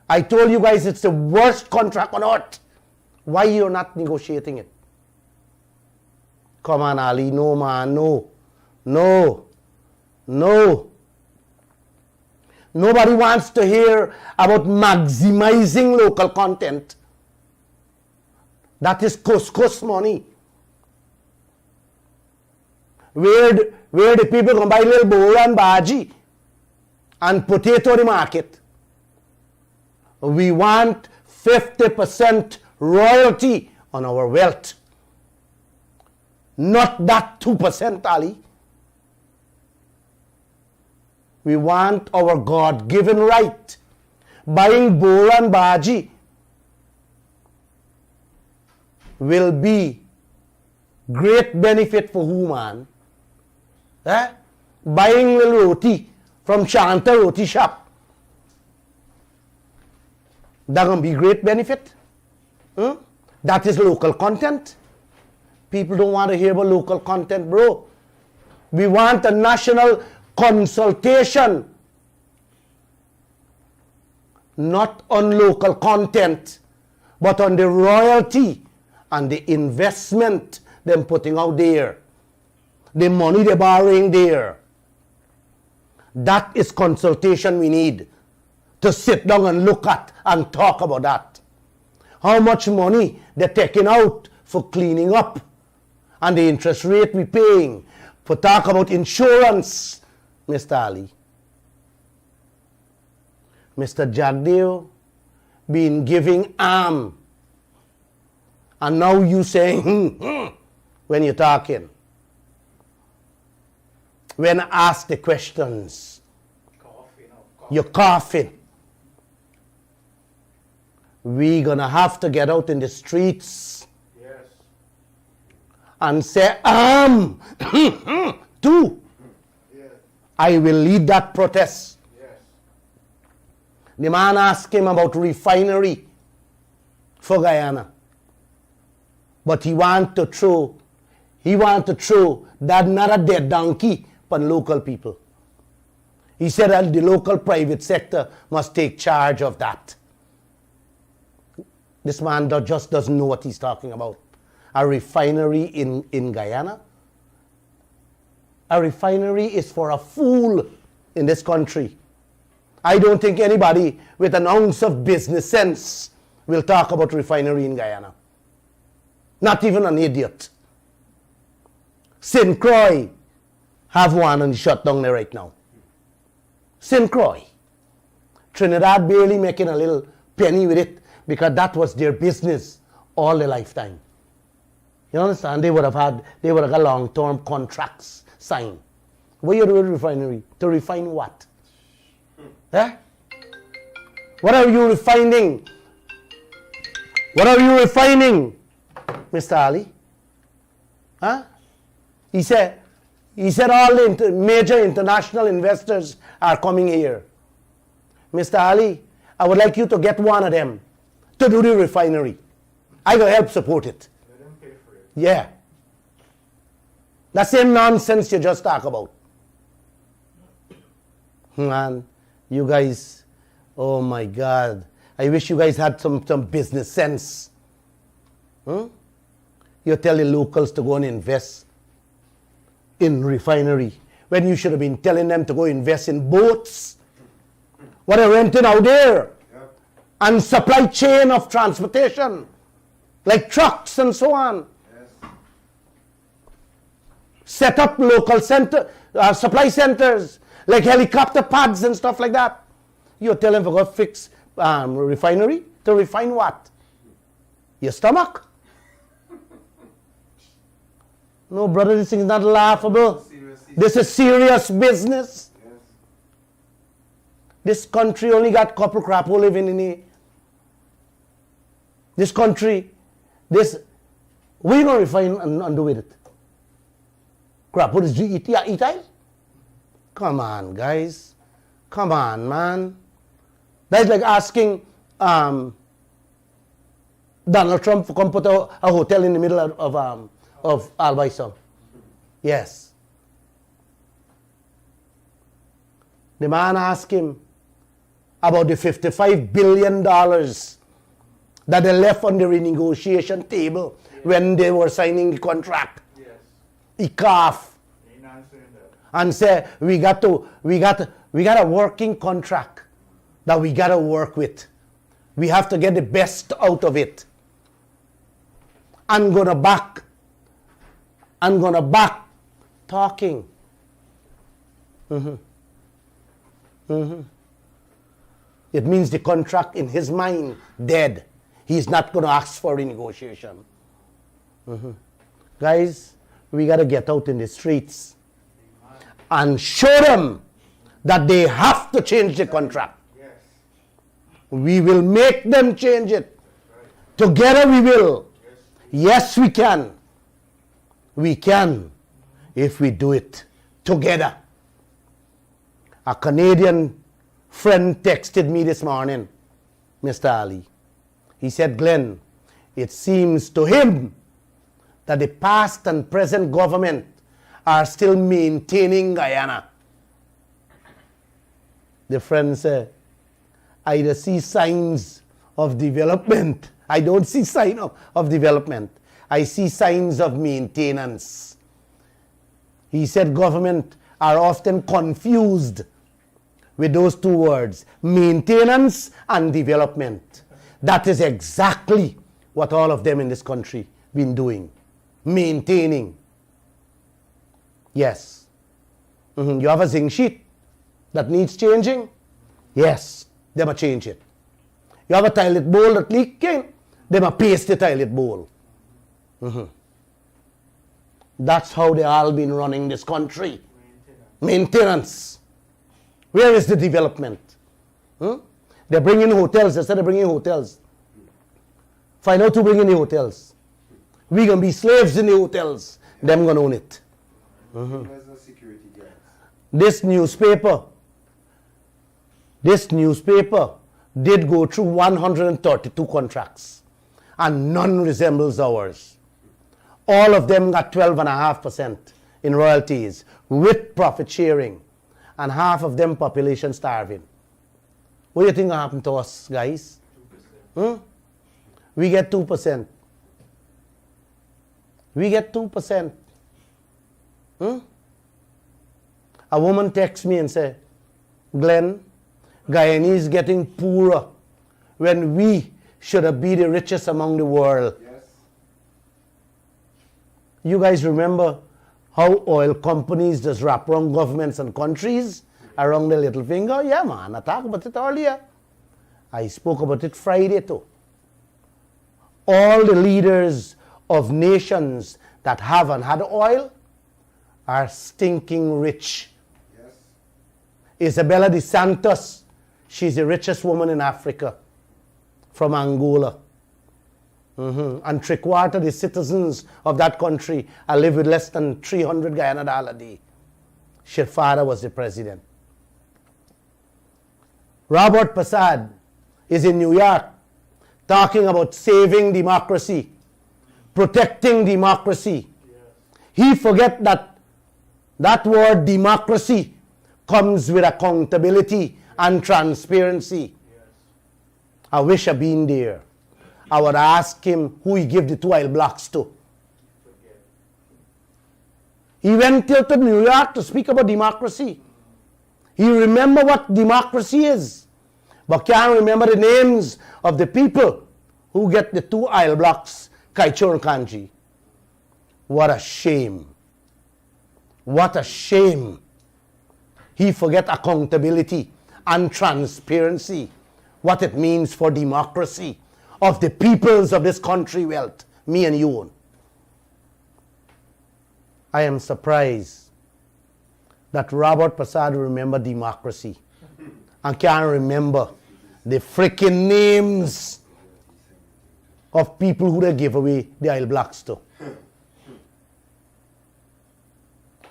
I told you guys it's the worst contract on earth. Why you're not negotiating it? Come on, Ali. No, man. No. No. No. Nobody wants to hear about maximizing local content. That is couscous money. Where the people can buy little bowl and bhaji and potato in the market. We want 50% royalty on our wealth. Not that 2%, Ali. We want our God-given right. Buying bowl and bhaji will be great benefit for who, man? Buying little roti from Shanta Roti Shop. That's going to be great benefit. That is local content. People don't want to hear about local content, bro. We want a national consultation, not on local content, but on the royalty and the investment them putting out there, the money they're borrowing there. That is consultation we need to sit down and look at and talk about that. How much money they're taking out for cleaning up and the interest rate we're paying. For talk about insurance, Mr. Ali. Mr. Jagdeo been giving arm. And now you saying, when you're talking. When asked the questions, you're coughing. We're going to have to get out in the streets and say, too. I will lead that protest. The man asked him about refinery for Guyana. But he want to throw that another dead donkey upon local people. He said that the local private sector must take charge of that. This man just doesn't know what he's talking about. A refinery in Guyana? A refinery is for a fool in this country. I don't think anybody with an ounce of business sense will talk about refinery in Guyana. Not even an idiot. St. Croix have one and shut down there right now. St. Croix. Trinidad barely making a little penny with it because that was their business all their lifetime. You understand? They would have got long-term contracts signed. What are you doing with refinery? To refine what? What are you refining? What are you refining, Mr. Ali? He said all the major international investors are coming here. Mr. Ali, I would like you to get one of them to do the refinery. I will help support it. Let them pay for it. Yeah. The same nonsense you just talk about. Man, you guys, oh my God. I wish you guys had some business sense. You tell the locals to go and invest in refinery when you should have been telling them to go invest in boats. What are renting out there? Yep. And supply chain of transportation, like trucks and so on. Yes. Set up local supply centers, like helicopter pads and stuff like that. You tell them to go fix refinery? To refine what? Your stomach? No, brother, this thing is not laughable. This is serious business. Yes. This country only got couple crap who living in it. This country, what are you going to refine and do with it? Crap, what is eat? Come on, guys. Come on, man. That's like asking Donald Trump to come put a hotel in the middle of Albaisal. Yes. The man asked him about the $55 billion that they left on the renegotiation table when they were signing the contract. Yes. He coughed and said, we got a working contract that we got to work with. We have to get the best out of it. I'm gonna back talking. It means the contract in his mind dead. He's not going to ask for renegotiation. Guys, we got to get out in the streets and show them that they have to change the contract. Yes. We will make them change it. Together we will. Yes, we can. We can if we do it together. A Canadian friend texted me this morning, Mr. Ali. He said, Glenn, it seems to him that the past and present government are still maintaining Guyana. The friend said, I just see signs of development. I don't see signs of development. I see signs of maintenance. He said government are often confused with those two words, maintenance and development. That is exactly what all of them in this country been doing. Maintaining. Yes. You have a zinc sheet that needs changing? Yes, they must change it. You have a toilet bowl that leaking? They must paste the toilet bowl. That's how they all been running this country. Maintenance. Where is the development? They're bringing hotels. They said they're bringing hotels. Find out who bring in the hotels. We're going to be slaves in the hotels. Them going to own it. This newspaper did go through 132 contracts, and none resembles ours. All of them got 12.5% in royalties with profit sharing, and half of them population starving. What do you think will happen to us, guys? 2%. We get 2%. We get 2%. A woman texts me and says, Glenn, Guyana is getting poorer when we should have been the richest among the world. Yes. You guys remember how oil companies just wrap around governments and countries around the little finger? Yeah, man, I talked about it earlier. I spoke about it Friday too. All the leaders of nations that haven't had oil are stinking rich. Yes. Isabella de Santos, she's the richest woman in Africa from Angola. And three-quarters of the citizens of that country are live with less than 300 Guyana dollars a day. Her father was the president. Robert Passad is in New York talking about saving democracy, protecting democracy. Yes. He forget that word democracy comes with accountability and transparency. Yes. I wish I'd been there. I would ask him who he gave the 2 oil blocks to. He went till to New York to speak about democracy. He remember what democracy is, but can't remember the names of the people who get the 2 oil blocks, Kaieteur and Kanji. What a shame. What a shame. He forget accountability and transparency, what it means for democracy of the peoples of this country wealth, me and you own. I am surprised that Robert Passad remember democracy and can't remember the freaking names of people who they give away the oil blocks to.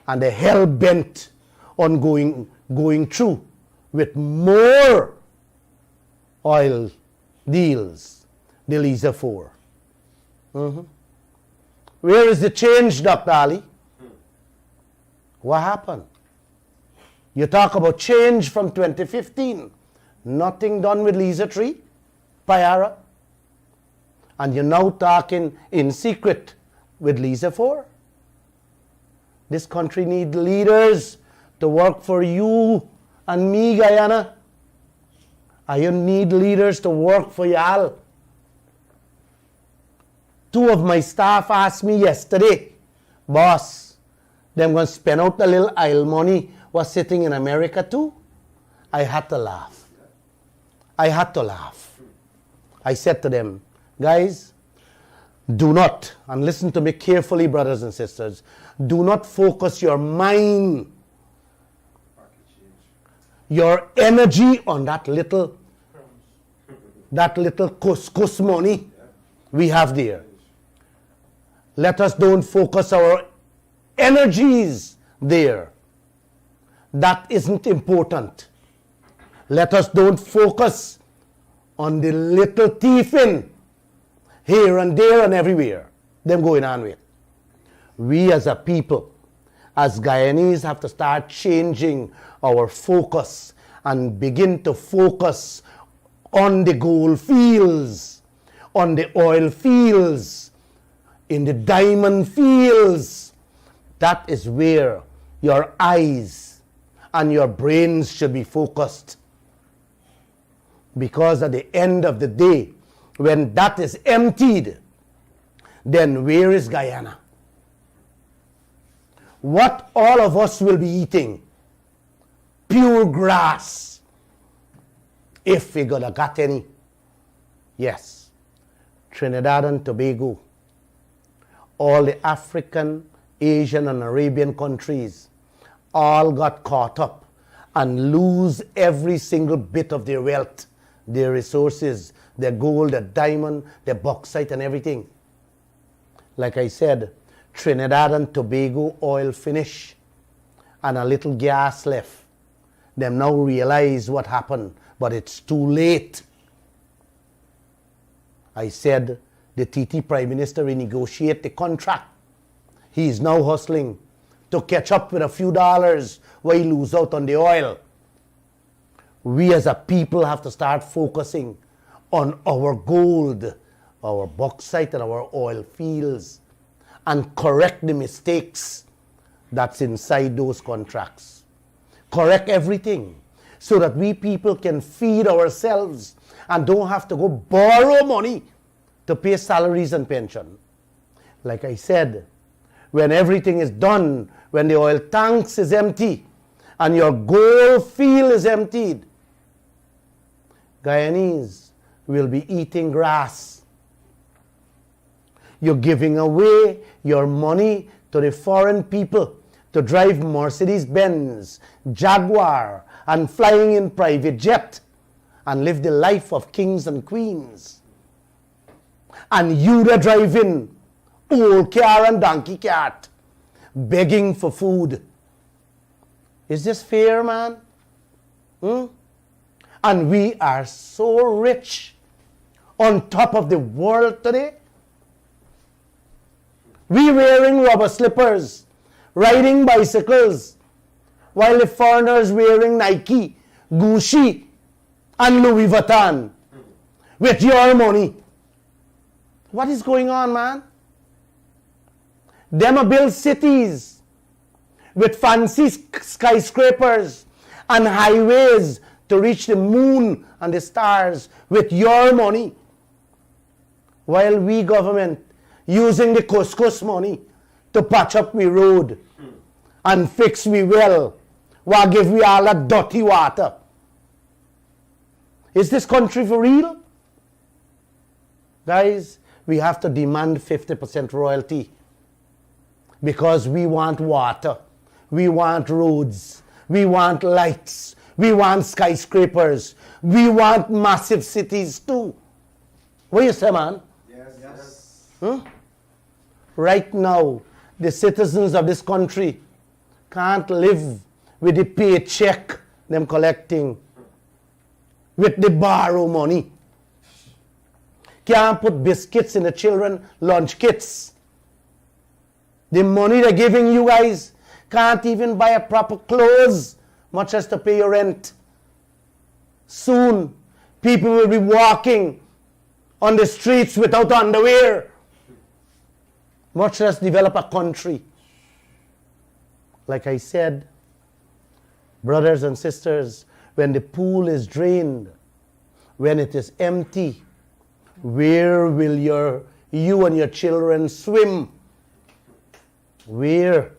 And they're hell-bent on going through with more oil deals, the Liza 4. Where is the change, Dr. Ali? What happened? You talk about change from 2015. Nothing done with Liza 3, Payara. And you're now talking in secret with Liza 4. This country needs leaders to work for you and me, Guyana. And you need leaders to work for y'all. 2 of my staff asked me yesterday, boss, them going to spend out the little oil money was sitting in America too? I had to laugh. I had to laugh. I said to them, guys, do not, and listen to me carefully, brothers and sisters, do not focus your mind, your energy on that little couscous money we have there. Let us don't focus our energies there. That isn't important. Let us don't focus on the little thieving here and there and everywhere, them going on with. We as a people, as Guyanese, have to start changing our focus and begin to focus on the gold fields, on the oil fields, in the diamond fields. That is where your eyes and your brains should be focused. Because at the end of the day, when that is emptied, then where is Guyana? What all of us will be eating? Pure grass. If we gonna got any. Yes. Trinidad and Tobago. All the African, Asian and Arabian countries all got caught up and lose every single bit of their wealth, their resources, their gold, their diamond, their bauxite and everything. Like I said, Trinidad and Tobago oil finish and a little gas left. Them now realize what happened, but it's too late. I said the TT Prime Minister renegotiate the contract. He is now hustling to catch up with a few dollars while he lose out on the oil. We as a people have to start focusing on our gold, our bauxite and our oil fields, and correct the mistakes that's inside those contracts. Correct everything so that we people can feed ourselves and don't have to go borrow money to pay salaries and pension. Like I said, when everything is done, when the oil tanks is empty and your gold field is emptied, Guyanese will be eating grass. You're giving away your money to the foreign people to drive Mercedes-Benz, Jaguar, and flying in private jet and live the life of kings and queens. And you are driving old car and donkey cart, begging for food. Is this fair, man? And we are so rich on top of the world today. We wearing rubber slippers, riding bicycles, while the foreigners wearing Nike, Gucci, and Louis Vuitton with your money. What is going on, man? Them a build cities with fancy skyscrapers and highways to reach the moon and the stars with your money, while we government using the couscous money to patch up we road and fix we well, while give we all that dirty water. Is this country for real? Guys, we have to demand 50% royalty because we want water, we want roads, we want lights, we want skyscrapers, we want massive cities too. What do you say, man? Yes. Right now, the citizens of this country can't live with the paycheck them collecting, with the borrow money. Can't put biscuits in the children lunch kits. The money they're giving you guys can't even buy a proper clothes, much as to pay your rent. Soon, people will be walking on the streets without underwear, much less develop a country. Like I said, brothers and sisters, when the pool is drained, when it is empty, where will you and your children swim? Where?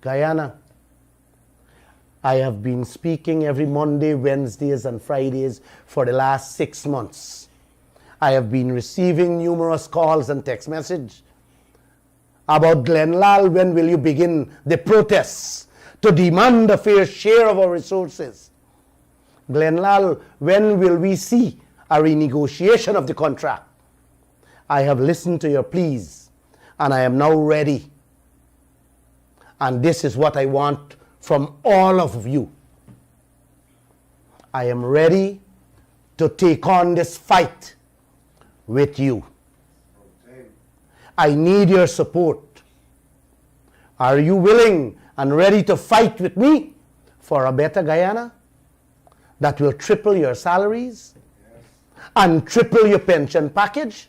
Guyana. I have been speaking every Monday, Wednesdays, and Fridays for the last 6 months. I have been receiving numerous calls and text messages about Lall. When will you begin the protests to demand a fair share of our resources? Lall, when will we see a renegotiation of the contract? I have listened to your pleas, and I am now ready. And this is what I want from all of you. I am ready to take on this fight with you. I need your support. Are you willing and ready to fight with me for a better Guyana that will triple your salaries and triple your pension package?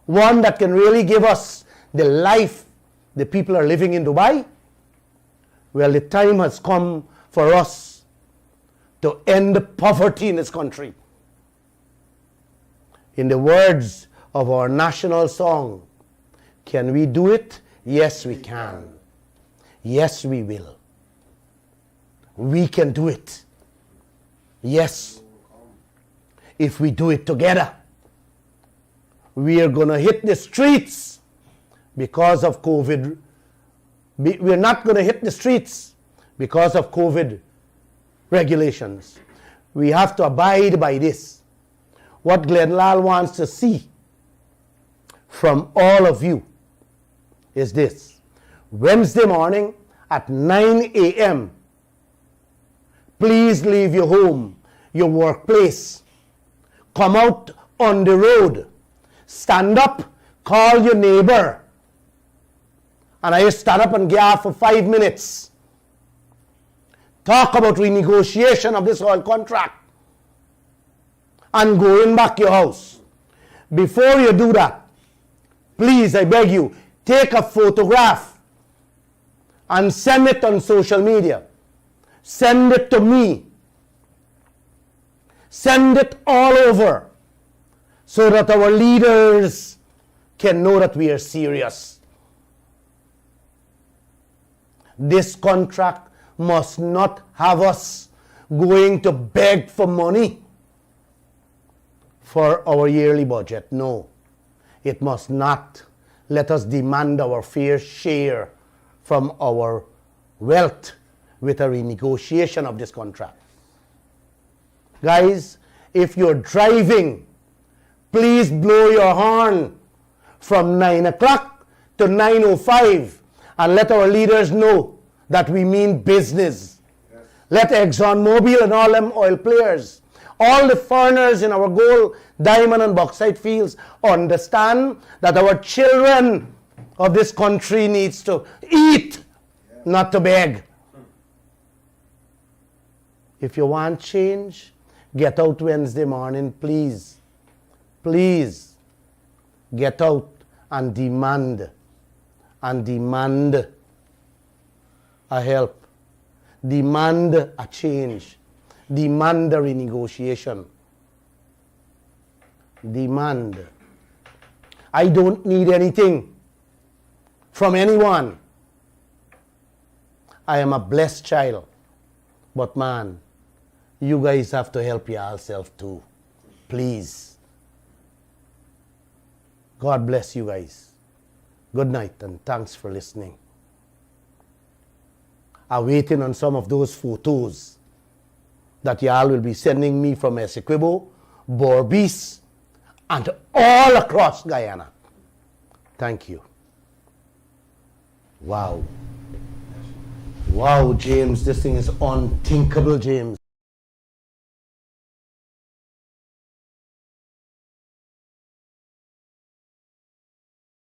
One that can really give us the life the people are living in Dubai? Well, the time has come for us to end the poverty in this country. In the words of our national song, can we do it? Yes, we can. Yes, we will. We can do it. Yes. If we do it together, we are going to hit the streets because of COVID. We're not going to hit the streets because of COVID regulations. We have to abide by this. What Glenn Lall wants to see from all of you is this. Wednesday morning at 9 a.m., please leave your home, your workplace. Come out on the road. Stand up, call your neighbor. And I stand up and gab for 5 minutes. Talk about renegotiation of this oil contract. And going back your house. Before you do that, please, I beg you, take a photograph and send it on social media. Send it to me. Send it all over so that our leaders can know that we are serious. This contract must not have us going to beg for money for our yearly budget. No, it must not. Let us demand our fair share from our wealth with a renegotiation of this contract. Guys, if you're driving, please blow your horn from 9 o'clock to 9:05 and let our leaders know that we mean business. Yes. Let ExxonMobil and all them oil players, all the foreigners in our gold, diamond and bauxite fields understand that our children of this country needs to eat, not to beg. If you want change, get out Wednesday morning, please. Please get out and demand a help. Demand a change. Demand a renegotiation. Demand. I don't need anything from anyone. I am a blessed child. But man, you guys have to help yourself too. Please. God bless you guys. Good night and thanks for listening. I'm waiting on some of those photos that y'all will be sending me from Essequibo, Berbice, and all across Guyana. Thank you. Wow. Wow, James, this thing is unthinkable, James.